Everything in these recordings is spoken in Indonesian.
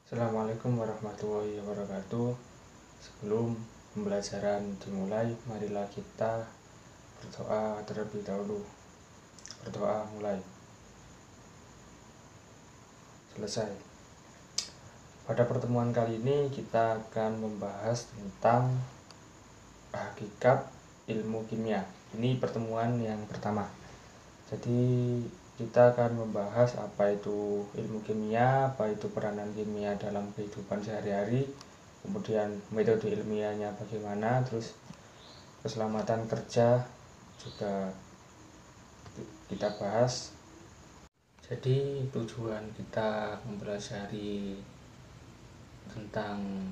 Assalamualaikum warahmatullahi wabarakatuh. Sebelum pembelajaran dimulai, marilah kita berdoa terlebih dahulu. Berdoa mulai. Selesai. Pada pertemuan kali ini kita akan membahas tentang hakikat ilmu kimia. Ini pertemuan yang pertama. Jadi kita akan membahas apa itu ilmu kimia, apa itu peranan kimia dalam kehidupan sehari-hari, kemudian metode ilmiahnya bagaimana, terus keselamatan kerja juga kita bahas. Jadi tujuan kita mempelajari tentang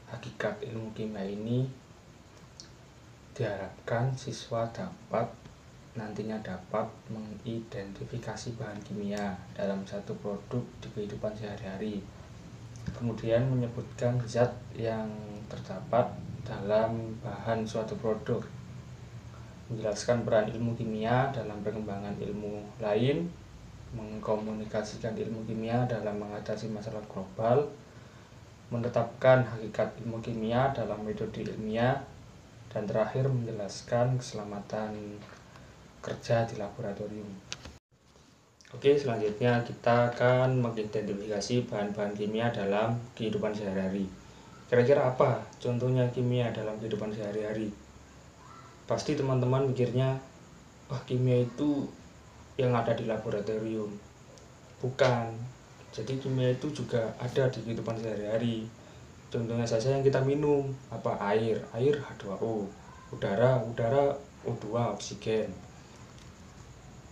hakikat ilmu kimia ini diharapkan siswa nantinya dapat mengidentifikasi bahan kimia dalam satu produk di kehidupan sehari-hari, kemudian menyebutkan zat yang terdapat dalam bahan suatu produk, menjelaskan peran ilmu kimia dalam perkembangan ilmu lain, mengkomunikasikan ilmu kimia dalam mengatasi masalah global, menetapkan hakikat ilmu kimia dalam metode ilmiah, dan terakhir menjelaskan keselamatan kerja di laboratorium. Oke, selanjutnya kita akan mengidentifikasi bahan-bahan kimia dalam kehidupan sehari-hari. Kira-kira apa contohnya kimia dalam kehidupan sehari-hari? Pasti teman-teman mikirnya, wah kimia itu yang ada di laboratorium. Bukan. Jadi kimia itu juga ada di kehidupan sehari-hari. Contohnya saja yang kita minum, apa air H2O, udara O2, oksigen.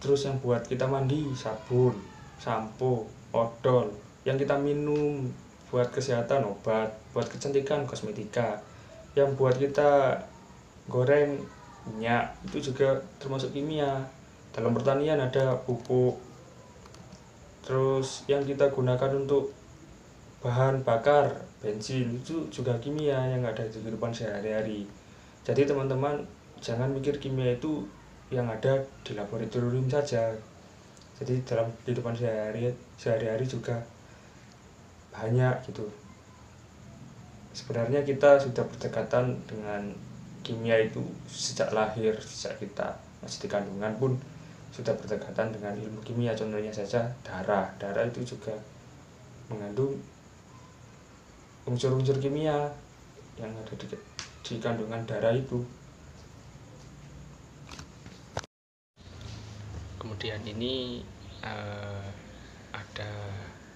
Terus yang buat kita mandi, sabun, sampo, odol. Yang kita minum buat kesehatan, obat, buat kecantikan, kosmetika. Yang buat kita goreng, minyak, itu juga termasuk kimia. Dalam pertanian ada pupuk. Terus yang kita gunakan untuk bahan bakar, bensin, itu juga kimia yang ada di kehidupan sehari-hari. Jadi teman-teman jangan mikir kimia itu yang ada di laboratorium saja. Jadi dalam kehidupan sehari-hari juga banyak gitu. Sebenarnya kita sudah berdekatan dengan kimia itu sejak lahir, sejak kita masih di kandungan pun sudah berdekatan dengan ilmu kimia. Contohnya saja darah itu juga mengandung unsur-unsur kimia yang ada di kandungan darah itu. Kemudian ini ada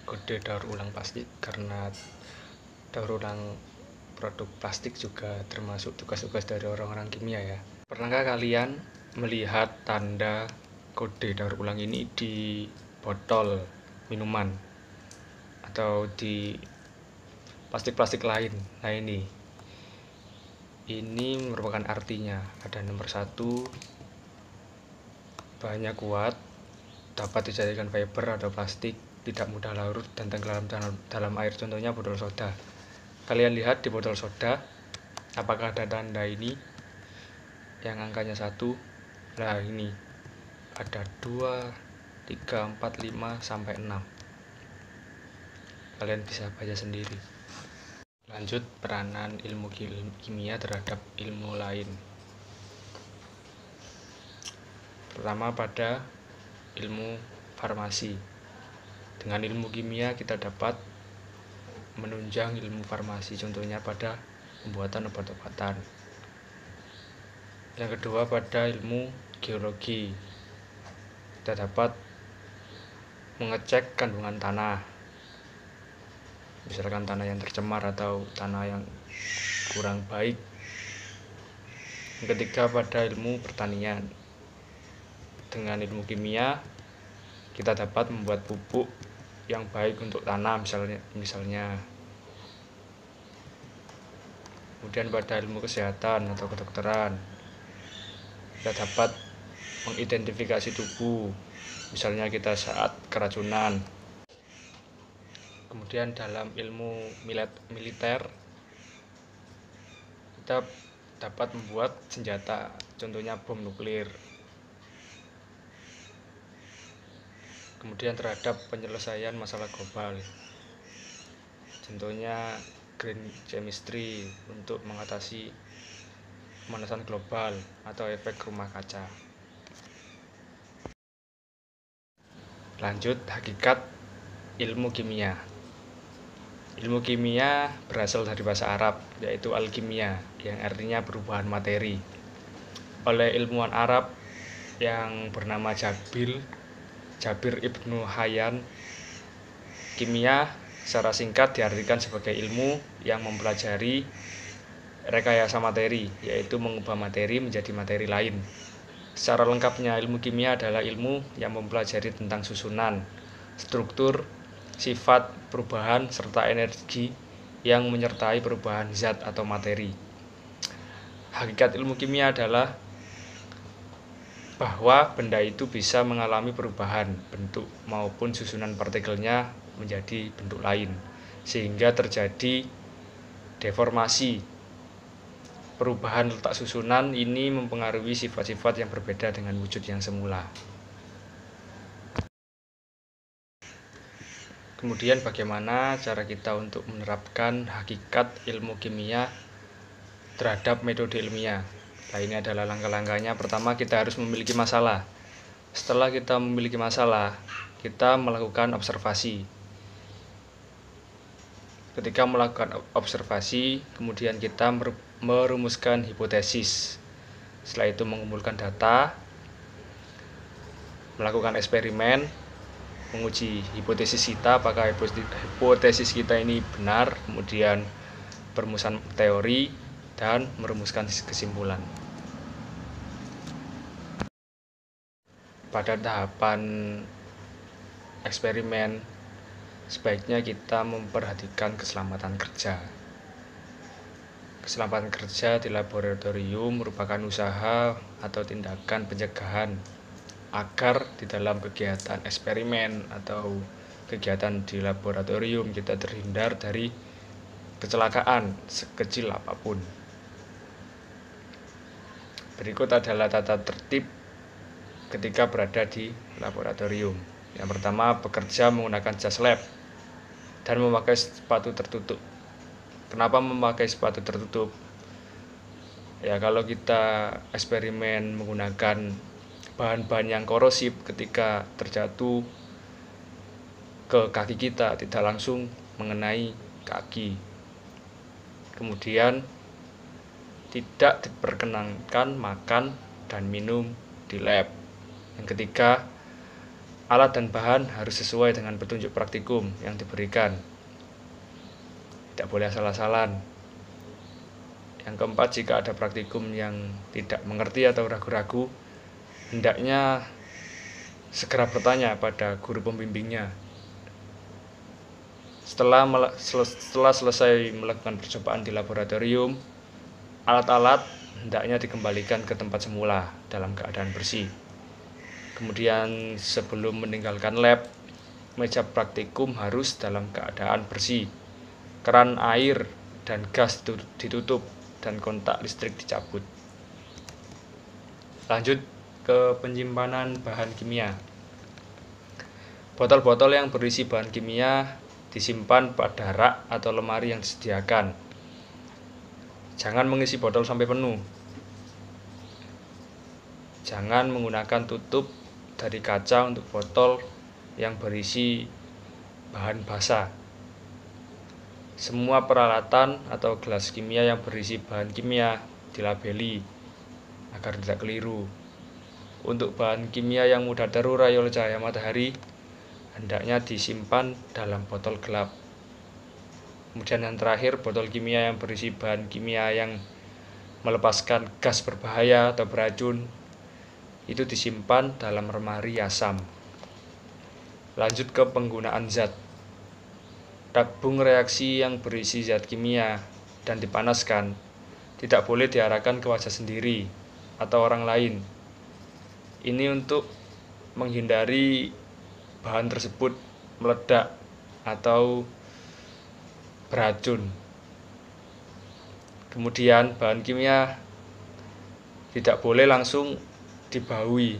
kode daur ulang plastik, karena daur ulang produk plastik juga termasuk tugas-tugas dari orang-orang kimia ya. Pernahkah kalian melihat tanda kode daur ulang ini di botol minuman atau di plastik-plastik lain? Nah ini merupakan artinya ada nomor 1, bahannya kuat, dapat dijadikan fiber atau plastik, tidak mudah larut dan tenggelam dalam air. Contohnya botol soda. Kalian lihat di botol soda, apakah ada tanda ini yang angkanya 1? Nah ini ada 2, 3, 4, 5 sampai 6. Kalian bisa baca sendiri. Lanjut, peranan ilmu kimia terhadap ilmu lain. Pertama, pada ilmu farmasi. Dengan ilmu kimia kita dapat menunjang ilmu farmasi, contohnya pada pembuatan obat-obatan. Yang kedua, pada ilmu geologi, kita dapat mengecek kandungan tanah, misalkan tanah yang tercemar atau tanah yang kurang baik. Yang ketiga, pada ilmu pertanian. Dengan ilmu kimia kita dapat membuat pupuk yang baik untuk tanah misalnya. Kemudian pada ilmu kesehatan atau kedokteran, kita dapat mengidentifikasi tubuh, misalnya kita saat keracunan. Kemudian dalam ilmu militer kita dapat membuat senjata, contohnya bom nuklir. Kemudian terhadap penyelesaian masalah global, contohnya green chemistry untuk mengatasi pemanasan global atau efek rumah kaca. Lanjut, hakikat ilmu kimia. Ilmu kimia berasal dari bahasa Arab, yaitu alkimia, yang artinya perubahan materi. Oleh ilmuwan Arab yang bernama Jabir Ibnu Hayyan, kimia secara singkat diartikan sebagai ilmu yang mempelajari rekayasa materi, yaitu mengubah materi menjadi materi lain. Secara lengkapnya, ilmu kimia adalah ilmu yang mempelajari tentang susunan, struktur, sifat, perubahan, serta energi yang menyertai perubahan zat atau materi. Hakikat ilmu kimia adalah bahwa benda itu bisa mengalami perubahan bentuk maupun susunan partikelnya menjadi bentuk lain, sehingga terjadi deformasi. Perubahan letak susunan ini mempengaruhi sifat-sifat yang berbeda dengan wujud yang semula. Kemudian bagaimana cara kita untuk menerapkan hakikat ilmu kimia terhadap metode ilmiah? Nah, ini adalah langkah-langkahnya. Pertama, kita harus memiliki masalah. Setelah kita memiliki masalah, kita melakukan observasi. Ketika melakukan observasi, kemudian kita merumuskan hipotesis. Setelah itu mengumpulkan data, melakukan eksperimen, menguji hipotesis kita, apakah hipotesis kita ini benar, kemudian perumusan teori, dan merumuskan kesimpulan. Pada tahapan eksperimen, sebaiknya kita memperhatikan keselamatan kerja. Keselamatan kerja di laboratorium merupakan usaha atau tindakan pencegahan agar di dalam kegiatan eksperimen atau kegiatan di laboratorium kita terhindar dari kecelakaan sekecil apapun. Berikut adalah tata tertib ketika berada di laboratorium. Yang pertama, bekerja menggunakan jas lab dan memakai sepatu tertutup. Kenapa memakai sepatu tertutup? Ya, kalau kita eksperimen menggunakan bahan-bahan yang korosif, ketika terjatuh ke kaki kita tidak langsung mengenai kaki. Kemudian tidak diperkenankan makan dan minum di lab. Yang ketiga, alat dan bahan harus sesuai dengan petunjuk praktikum yang diberikan. Tidak boleh asal-asalan. Yang keempat, jika ada praktikum yang tidak mengerti atau ragu-ragu, hendaknya segera bertanya pada guru pembimbingnya. Setelah selesai melakukan percobaan di laboratorium, alat-alat hendaknya dikembalikan ke tempat semula dalam keadaan bersih. Kemudian sebelum meninggalkan lab, meja praktikum harus dalam keadaan bersih. Keran air dan gas ditutup dan kontak listrik dicabut. Lanjut ke penyimpanan bahan kimia. Botol-botol yang berisi bahan kimia disimpan pada rak atau lemari yang disediakan. Jangan mengisi botol sampai penuh. Jangan menggunakan tutup dari kaca untuk botol yang berisi bahan basah. Semua peralatan atau gelas kimia yang berisi bahan kimia dilabeli agar tidak keliru. Untuk bahan kimia yang mudah terurai oleh cahaya matahari, hendaknya disimpan dalam botol gelap. Kemudian yang terakhir, botol kimia yang berisi bahan kimia yang melepaskan gas berbahaya atau beracun, itu disimpan dalam lemari asam. Lanjut ke penggunaan zat. Tabung reaksi yang berisi zat kimia dan dipanaskan tidak boleh diarahkan ke wajah sendiri atau orang lain. Ini untuk menghindari bahan tersebut meledak atau beracun. Kemudian bahan kimia tidak boleh langsung dibahui.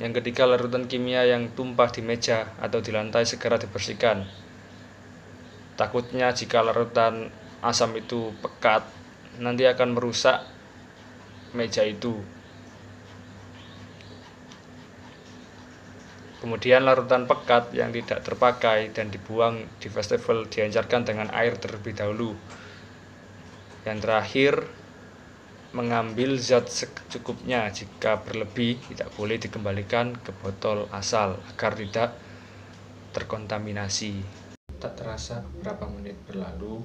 Yang ketiga, larutan kimia yang tumpah di meja atau di lantai segera dibersihkan Takutnya jika larutan asam itu pekat, nanti akan merusak meja itu. Kemudian larutan pekat yang tidak terpakai dan dibuang di wastafel dihancarkan dengan air terlebih dahulu. Yang terakhir, mengambil zat secukupnya. Jika berlebih, tidak boleh dikembalikan ke botol asal agar tidak terkontaminasi. Tak terasa beberapa menit berlalu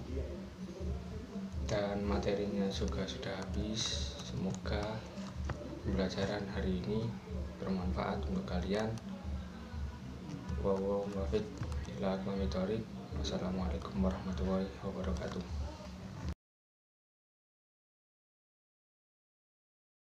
dan materinya juga sudah habis. Semoga pembelajaran hari ini bermanfaat untuk kalian. Wassalamualaikum warahmatullahi wabarakatuh.